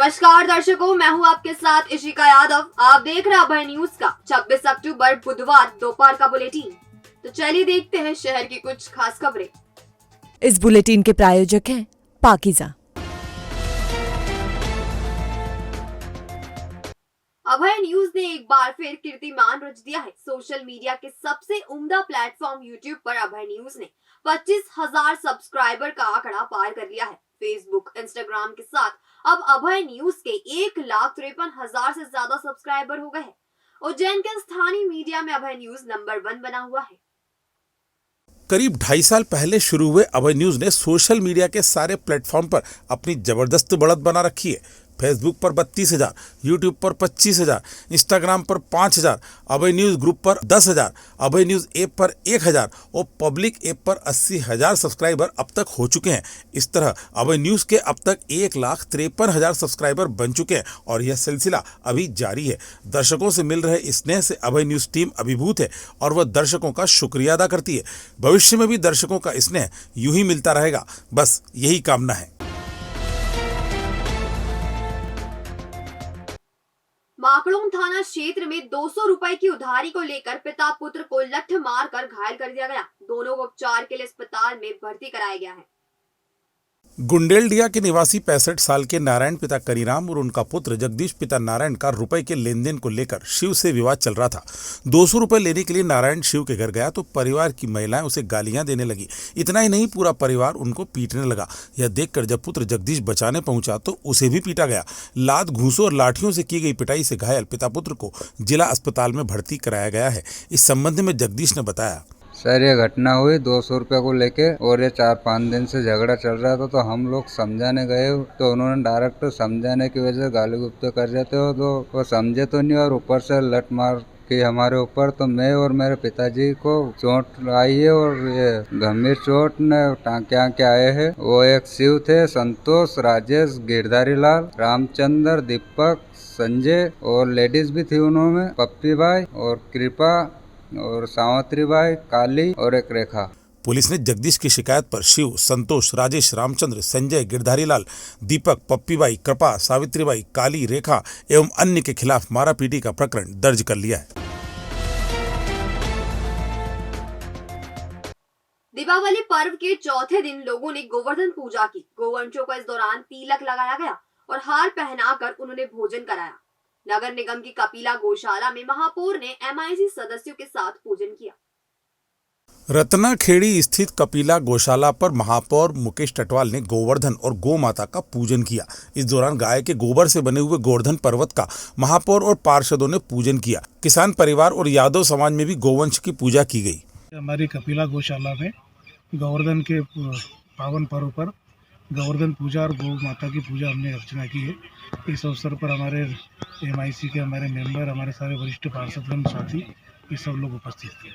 नमस्कार दर्शकों, मैं हूं आपके साथ इशिका यादव। आप देख रहे हैं अभय न्यूज का 26 अक्टूबर बुधवार दोपहर का बुलेटिन। तो चलिए देखते हैं शहर की कुछ खास खबरें। इस बुलेटिन के प्रायोजक हैं पाकीज़ा। अभय न्यूज ने एक बार फिर कीर्तिमान रच दिया है। सोशल मीडिया के सबसे उम्दा प्लेटफॉर्म यूट्यूब पर अभय न्यूज ने 25,000 सब्सक्राइबर का आंकड़ा पार कर लिया है। फेसबुक, इंस्टाग्राम के साथ अब अभय न्यूज के 1,53,000 से ज्यादा सब्सक्राइबर हो गए हैं। उज्जैन के स्थानीय मीडिया में अभय न्यूज नंबर 1 बना हुआ है। करीब 2.5 साल पहले शुरू हुए अभय न्यूज ने सोशल मीडिया के सारे प्लेटफॉर्म पर अपनी जबरदस्त बढ़त बना रखी है। फेसबुक पर 32,000, यूट्यूब पर 25,000, इंस्टाग्राम पर 5,000, अभय न्यूज ग्रुप पर 10,000, अभय न्यूज ऐप पर 1,000 और पब्लिक ऐप पर 80,000 सब्सक्राइबर अब तक हो चुके हैं। इस तरह अभय न्यूज के अब तक 1,53,000 सब्सक्राइबर बन चुके हैं और यह सिलसिला अभी जारी है। दर्शकों से मिल रहे स्नेह से अभय न्यूज टीम अभिभूत है और वह दर्शकों का शुक्रिया अदा करती है। भविष्य में भी दर्शकों का स्नेह यूं ही मिलता रहेगा, बस यही कामना है। माकड़ों थाना क्षेत्र में 200 रुपए की उधारी को लेकर पिता पुत्र को लठ मारकर घायल कर दिया गया। दोनों को उपचार के लिए अस्पताल में भर्ती कराया गया है। गुंडेलडिया के निवासी 65 साल के नारायण पिता करीराम और उनका पुत्र जगदीश पिता नारायण का रुपए के लेन देन को लेकर शिव से विवाद चल रहा था। 200 रुपए लेने के लिए नारायण शिव के घर गया तो परिवार की महिलाएं उसे गालियां देने लगी। इतना ही नहीं, पूरा परिवार उनको पीटने लगा। यह देखकर जब पुत्र जगदीश बचाने पहुंचा तो उसे भी पीटा गया। लात, घूंसों और लाठियों से की गई पिटाई से घायल पिता पुत्र को जिला अस्पताल में भर्ती कराया गया है। इस संबंध में जगदीश ने बताया, सर ये घटना हुई 200 रुपये को लेके और ये 4-5 दिन से झगड़ा चल रहा था। तो हम लोग समझाने गए तो उन्होंने डायरेक्ट समझाने की वजह से गाली गुप्त कर जाते हो तो वो समझे तो नहीं और ऊपर से लठ मार की हमारे ऊपर। तो मैं और मेरे पिताजी को चोट आई है और ये गंभीर चोट ने टाँके आए हैं। वो एक शिव थे, संतोष, राजेश, गिरधारी लाल, रामचंद्र, दीपक, संजय और लेडीज भी थी उन्होंने, पप्पी भाई और कृपा और सावित्री बाई, काली और एक रेखा। पुलिस ने जगदीश की शिकायत पर शिव, संतोष, राजेश, रामचंद्र, संजय, गिरधारी लाल, दीपक, पप्पीबाई, कृपा, सावित्रीबाई, काली, रेखा एवं अन्य के खिलाफ मारापीटी का प्रकरण दर्ज कर लिया है। दीपावली पर्व के चौथे दिन लोगों ने गोवर्धन पूजा की। गोवंशों को इस दौरान तिलक लगाया गया और हार पहनाकर उन्होंने भोजन कराया। नगर निगम की कपिला गौशाला में महापौर ने MIC सदस्यों के साथ पूजन किया। रत्नाखेड़ी स्थित कपिला गौशाला पर महापौर मुकेश टटवाल ने गोवर्धन और गौ माता का पूजन किया। इस दौरान गाय के गोबर से बने हुए गोवर्धन पर्वत का महापौर और पार्षदों ने पूजन किया। किसान परिवार और यादव समाज में भी गोवंश की पूजा की गई। हमारी कपिला गौशाला में गोवर्धन के पावन पर्व पर गोवर्धन पूजा और गौ माता की पूजा हमने अर्चना की है। इस अवसर पर हमारे MIC के हमारे मेंबर, हमारे सारे वरिष्ठ पार्षदगण, साथी, ये सब लोग उपस्थित थे।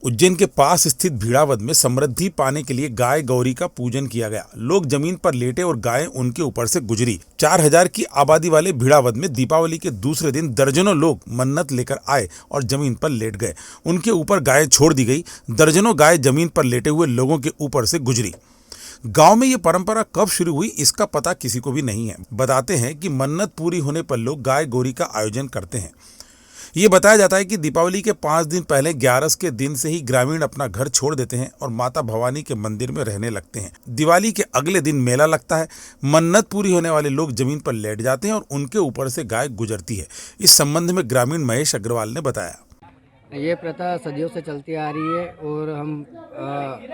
उज्जैन के पास स्थित भीड़ावद में समृद्धि पाने के लिए गाय गौरी का पूजन किया गया। लोग जमीन पर लेटे और गाय उनके ऊपर से गुजरी। 4,000 की आबादी वाले भीड़ावद में दीपावली के दूसरे दिन दर्जनों लोग मन्नत लेकर आए और जमीन पर लेट गए। उनके ऊपर गाय छोड़ दी गई। दर्जनों गाय जमीन पर लेटे हुए लोगों के ऊपर से गुजरी। गांव में ये परंपरा कब शुरू हुई इसका पता किसी को भी नहीं है। बताते हैं कि मन्नत पूरी होने पर लोग गाय गौरी का आयोजन करते हैं। ये बताया जाता है कि दीपावली के 5 दिन पहले 11 के दिन से ही ग्रामीण अपना घर छोड़ देते हैं और माता भवानी के मंदिर में रहने लगते हैं। दिवाली के अगले दिन मेला लगता है। मन्नत पूरी होने वाले लोग जमीन पर लेट जाते हैं और उनके ऊपर से गाय गुजरती है। इस संबंध में ग्रामीण महेश अग्रवाल ने बताया, ये प्रथा सदियों से चलती आ रही है और हम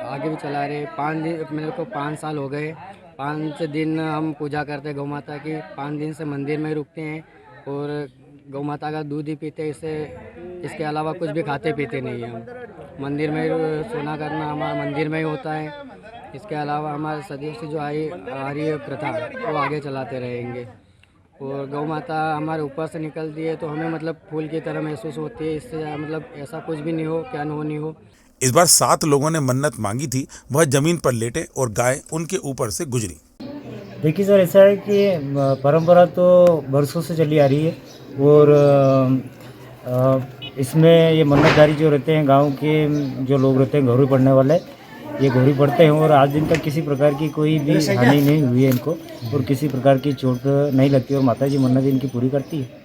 आगे भी चला रहे हैं। 5 दिन, मेरे को 5 साल हो गए। 5 दिन हम पूजा करते हैं गौ माता की। 5 दिन से मंदिर में रुकते हैं और गौ माता का दूध ही पीते हैं। इसके अलावा कुछ भी खाते पीते नहीं हैं। हम मंदिर में सोना करना हमारा मंदिर में ही होता है। इसके अलावा हमारे सदियों से जो आ रही है प्रथा वो आगे चलाते रहेंगे। और गौ माता हमारे ऊपर से निकलती है तो हमें मतलब फूल की तरह महसूस होती है। इससे मतलब ऐसा कुछ भी नहीं हो कि अनहोनी हो। इस बार 7 लोगों ने मन्नत मांगी थी। वह जमीन पर लेटे और गाय उनके ऊपर से गुजरी। देखिए सर, ऐसा है कि परंपरा तो बरसों से चली आ रही है और इसमें ये मन्नतधारी जो रहते हैं गांव के जो लोग रहते हैं, घरों पड़ने वाले, ये गौरी पढ़ते हैं और आज दिन तक किसी प्रकार की कोई भी हानि नहीं हुई है इनको और किसी प्रकार की चोट नहीं लगती और माता जी मन्नत इनकी पूरी करती है।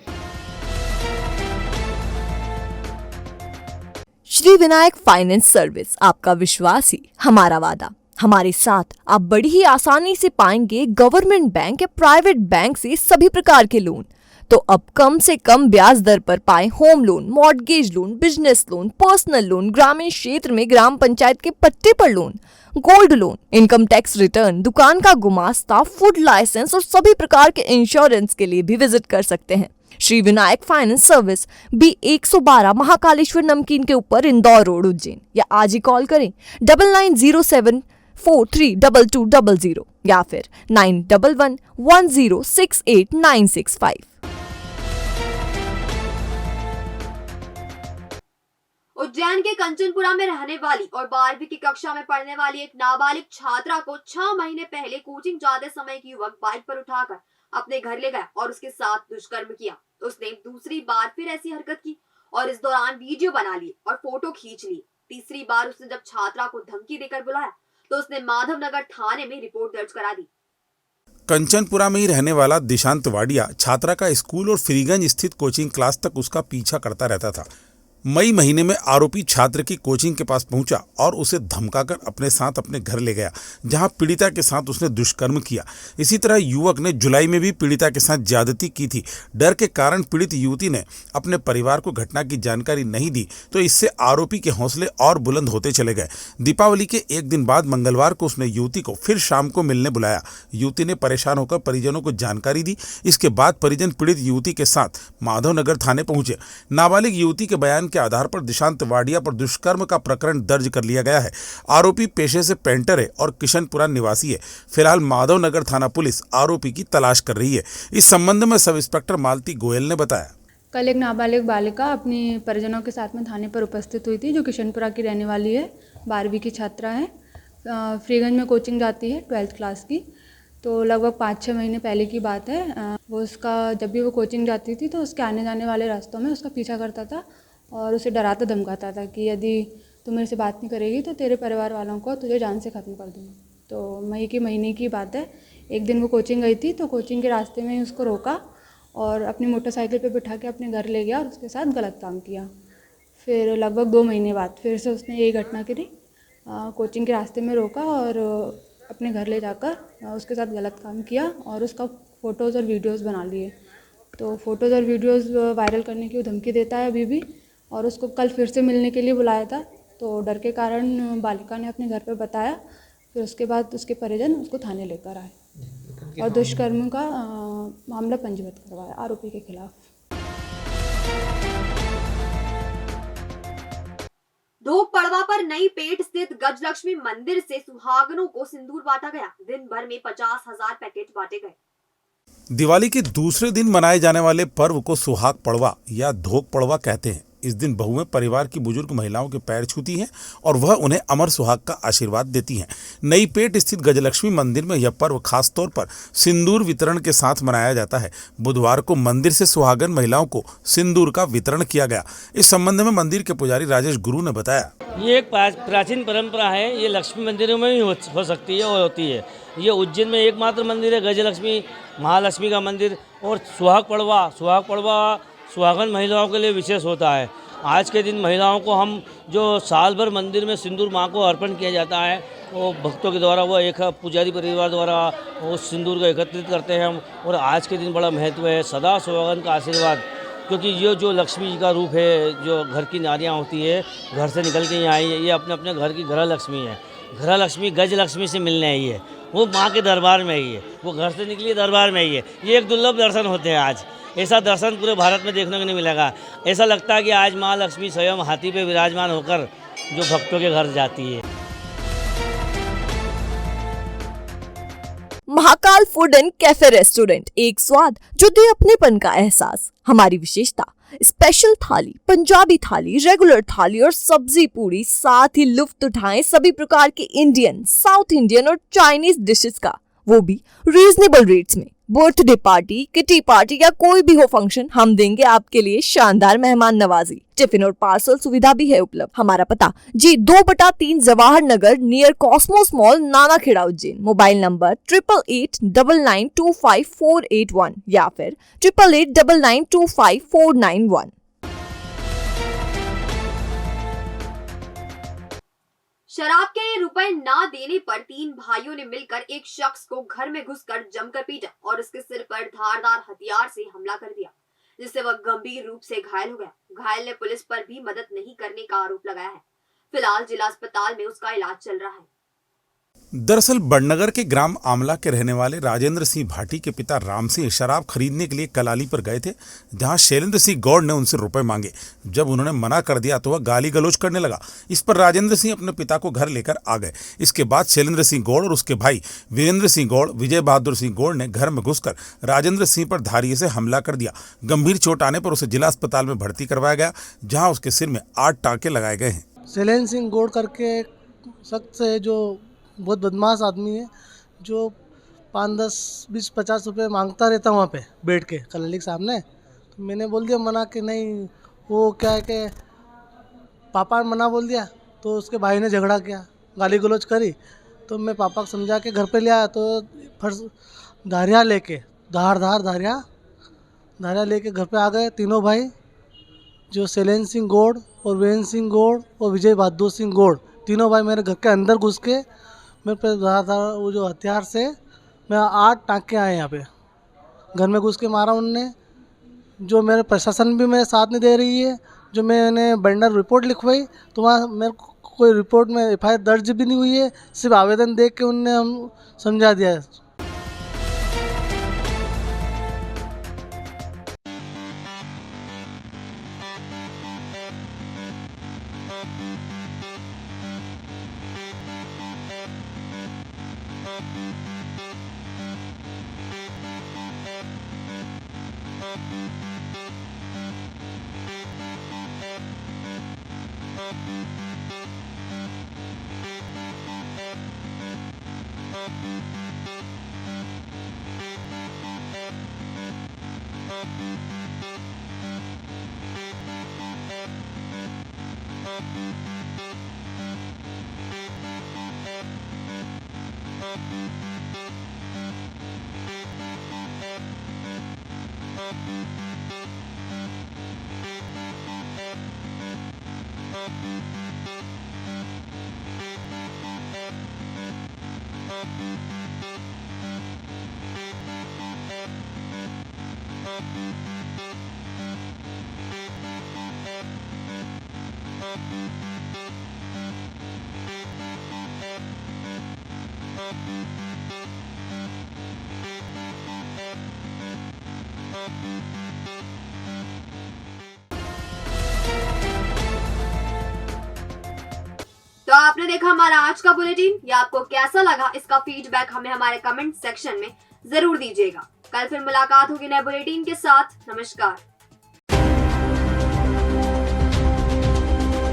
श्री विनायक फाइनेंस सर्विस, आपका विश्वास ही हमारा वादा। हमारे साथ आप बड़ी ही आसानी से पाएंगे गवर्नमेंट बैंक या प्राइवेट बैंक से सभी प्रकार के लोन। तो अब कम से कम ब्याज दर पर पाए home loan, mortgage loan, business loan, personal loan, ग्रामीण क्षेत्र में ग्राम पंचायत के पट्टे पर loan, gold loan, income tax return, दुकान का गुमास्ता, फूड लाइसेंस और सभी प्रकार के इंश्योरेंस के लिए भी विजिट कर सकते हैं। Shri Vinayak finance service B 112 Mahakaleshwar नमकीन के ऊपर, इंदौर रोड, उज्जैन। या आज ही कॉल करें 9907432200 या फिर 9111068965। उज्जैन के कंचनपुरा में रहने वाली और 12वीं की कक्षा में पढ़ने वाली एक नाबालिग छात्रा को 6 महीने पहले कोचिंग जाते समय एक युवक बाइक पर उठाकर अपने घर ले गया और उसके साथ दुष्कर्म किया। उसने दूसरी बार फिर ऐसी हरकत की और इस दौरान वीडियो बना ली और फोटो खींच ली। तीसरी बार उसने जब छात्रा को धमकी देकर बुलाया तो उसने माधवनगर थाने में रिपोर्ट दर्ज करा दी। कंचनपुरा में ही रहने वाला दिशांत वाडिया छात्रा का स्कूल और फ्रीगंज स्थित कोचिंग क्लास तक उसका पीछा करता रहता था। मई महीने में आरोपी छात्र की कोचिंग के पास पहुंचा और उसे धमकाकर अपने साथ अपने घर ले गया, जहां पीड़िता के साथ उसने दुष्कर्म किया। इसी तरह युवक ने जुलाई में भी पीड़िता के साथ ज्यादती की थी। डर के कारण पीड़ित युवती ने अपने परिवार को घटना की जानकारी नहीं दी, तो इससे आरोपी के हौसले और बुलंद होते चले गए। दीपावली के एक दिन बाद मंगलवार को उसने युवती को फिर शाम को मिलने बुलाया। युवती ने परेशान होकर परिजनों को जानकारी दी। इसके बाद परिजन पीड़ित युवती के साथ माधवनगर थाने पहुंचे। नाबालिग युवती के बयान के आधार पर दिशांत वाडिया पर दुष्कर्म का प्रकरण दर्ज कर लिया गया है। आरोपी पेशे से पेंटर है और किशनपुरा निवासी है। फिलहाल माधवनगर थाना पुलिस आरोपी की तलाश कर रही है। इस संबंध में सब इंस्पेक्टर मालती गोयल ने बताया, कल एक नाबालिग बालिका अपनी परिजनों के साथ में थाने पर उपस्थित हुई थी, जो किशनपुरा की रहने वाली है, 12वीं की छात्रा है, फ्रीगंज में कोचिंग जाती है 12th क्लास की। तो लगभग 5-6 महीने पहले की बात है। वो उसका जब भी वो कोचिंग जाती थी तो उसके आने जाने वाले रास्तों में उसका पीछा करता था और उसे डराता धमकाता था कि यदि तू मेरे से बात नहीं करेगी तो तेरे परिवार वालों को तुझे जान से ख़त्म कर दूँगी। तो मई के महीने की बात है। एक दिन वो कोचिंग गई थी तो कोचिंग के रास्ते में उसको रोका और अपनी मोटरसाइकिल पे बिठा के अपने घर ले गया और उसके साथ गलत काम किया। फिर लगभग 2 महीने बाद फिर से उसने यही घटना करी। कोचिंग के रास्ते में रोका और अपने घर ले जाकर उसके साथ गलत काम किया और उसका फ़ोटोज़ और वीडियोज़ बना लिए। तो फ़ोटोज़ और वीडियोज़ वायरल करने की वो धमकी देता है अभी भी, और उसको कल फिर से मिलने के लिए बुलाया था। तो डर के कारण बालिका ने अपने घर पर बताया। फिर उसके बाद उसके परिजन उसको थाने लेकर आए और दुष्कर्म का मामला पंजीबद्ध करवाया आरोपी के खिलाफ। धोक पड़वा पर नई पेट स्थित गजलक्ष्मी मंदिर से सुहागनों को सिंदूर बांटा गया। दिन भर में 50,000 पैकेट बांटे गए। दिवाली के दूसरे दिन मनाए जाने वाले पर्व को सुहाग पड़वा या धोक पड़वा कहते हैं। इस दिन बहुएं परिवार की बुजुर्ग महिलाओं के पैर छूती हैं और वह उन्हें अमर सुहाग का आशीर्वाद देती हैं। नई पेट स्थित गजलक्ष्मी मंदिर में यह पर्व खास तौर पर सिंदूर वितरण के साथ मनाया जाता है। बुधवार को मंदिर से सुहागन महिलाओं को सिंदूर का वितरण किया गया। इस संबंध में मंदिर के पुजारी राजेश गुरु ने बताया, ये एक प्राचीन परंपरा है। ये लक्ष्मी मंदिरों में भी हो सकती है और होती है। ये उज्जैन में एकमात्र मंदिर है गजलक्ष्मी महालक्ष्मी का मंदिर। और सुहाग पड़वा सुहागन महिलाओं के लिए विशेष होता है। आज के दिन महिलाओं को हम जो साल भर मंदिर में सिंदूर माँ को अर्पण किया जाता है, वो भक्तों के द्वारा, वो एक पुजारी परिवार द्वारा उस सिंदूर को एकत्रित करते हैं हम। और आज के दिन बड़ा महत्व है, सदा सुहागन का आशीर्वाद, क्योंकि ये जो लक्ष्मी जी का रूप है, जो घर की नारियाँ होती है, घर से निकल के यहाँ आई है, ये अपने अपने घर की गृह लक्ष्मी है। गृह लक्ष्मी गज लक्ष्मी से मिलने आई है, वो माँ के दरबार में आई है, वो घर से निकली दरबार में आई है। ये एक दुर्लभ दर्शन होते हैं आज। ऐसा दर्शन पूरे भारत में देखने को नहीं मिलेगा। ऐसा लगता है कि आज माँ लक्ष्मी स्वयं हाथी पे विराजमान होकर जो भक्तों के घर जाती है। Mahakal food and cafe restaurant, एक स्वाद जो दे अपनेपन का एहसास। हमारी विशेषता स्पेशल थाली, पंजाबी थाली, रेगुलर थाली और सब्जी पूरी। साथ ही लुत्फ उठाएं सभी प्रकार के इंडियन, साउथ इंडियन और चाइनीज डिशेस का। वो भी रीजनेबल रेट्स में। बर्थडे पार्टी, किटी पार्टी या कोई भी हो फंक्शन, हम देंगे आपके लिए शानदार मेहमान नवाजी। टिफिन और पार्सल सुविधा भी है उपलब्ध। हमारा पता G 2/3 Jawahar Nagar near Cosmos mall, Nanakheda, Ujjain. Mobile number 8889925481 या फिर 8889925491। शराब के लिए रुपए ना देने पर 3 भाइयों ने मिलकर एक शख्स को घर में घुसकर जमकर पीटा और उसके सिर पर धारदार हथियार से हमला कर दिया, जिससे वह गंभीर रूप से घायल हो गया। घायल ने पुलिस पर भी मदद नहीं करने का आरोप लगाया है। फिलहाल जिला अस्पताल में उसका इलाज चल रहा है। दरअसल बड़नगर के ग्राम आमला के रहने वाले राजेंद्र सिंह भाटी के पिता राम सिंह शराब खरीदने के लिए कलाली पर गए थे, जहां शैलेंद्र सिंह गौड़ ने उनसे रुपए मांगे। जब उन्होंने मना कर दिया तो वह गाली गलौज करने लगा। इस पर राजेंद्र सिंह अपने पिता को घर लेकर आ गए। इसके बाद शैलेंद्र सिंह गौड़ और उसके भाई वीरेंद्र सिंह गौड़, विजय बहादुर सिंह गौड़ ने घर में घुसकर राजेंद्र सिंह पर धारिये से हमला कर दिया। गंभीर चोट आने पर उसे जिला अस्पताल में भर्ती करवाया गया, जहाँ उसके सिर में 8 टाँके लगाए गए हैं। शैलेंद्र सिंह गौड़ करके एक शख्स है जो बहुत बदमाश आदमी है, जो 5, 10, 20, 50 रुपये मांगता रहता वहाँ पे बैठ के कलाली के सामने। तो मैंने बोल दिया मना कि नहीं, वो क्या है कि पापा ने मना बोल दिया, तो उसके भाई ने झगड़ा किया, गाली गलौज करी। तो मैं पापा को समझा के घर पे ले आया, तो फर्स्ट धारियाँ लेके धारियाँ लेके घर पे आ गए तीनों भाई, जो शैलेंद्र सिंह गौड़ और वीरेंद्र सिंह गौड़ और विजय बहादुर सिंह गौड़, तीनों भाई मेरे घर के अंदर घुस के मेरे पे धारदार वो जो हथियार से मैं 8 टाँके आए यहाँ पे घर में घुस के मारा उनने। जो मेरे प्रशासन भी मेरे साथ नहीं दे रही है। जो मैंने बंडर रिपोर्ट लिखवाई तो वहाँ मेरे को कोई रिपोर्ट में FIR दर्ज भी नहीं हुई है, सिर्फ आवेदन देख के उनने हम समझा दिया है। तो आपने देखा हमारा आज का बुलेटिन। ये आपको कैसा लगा, इसका फीडबैक हमें हमारे कमेंट सेक्शन में जरूर दीजिएगा। कल फिर मुलाकात होगी नए बुलेटिन के साथ। नमस्कार।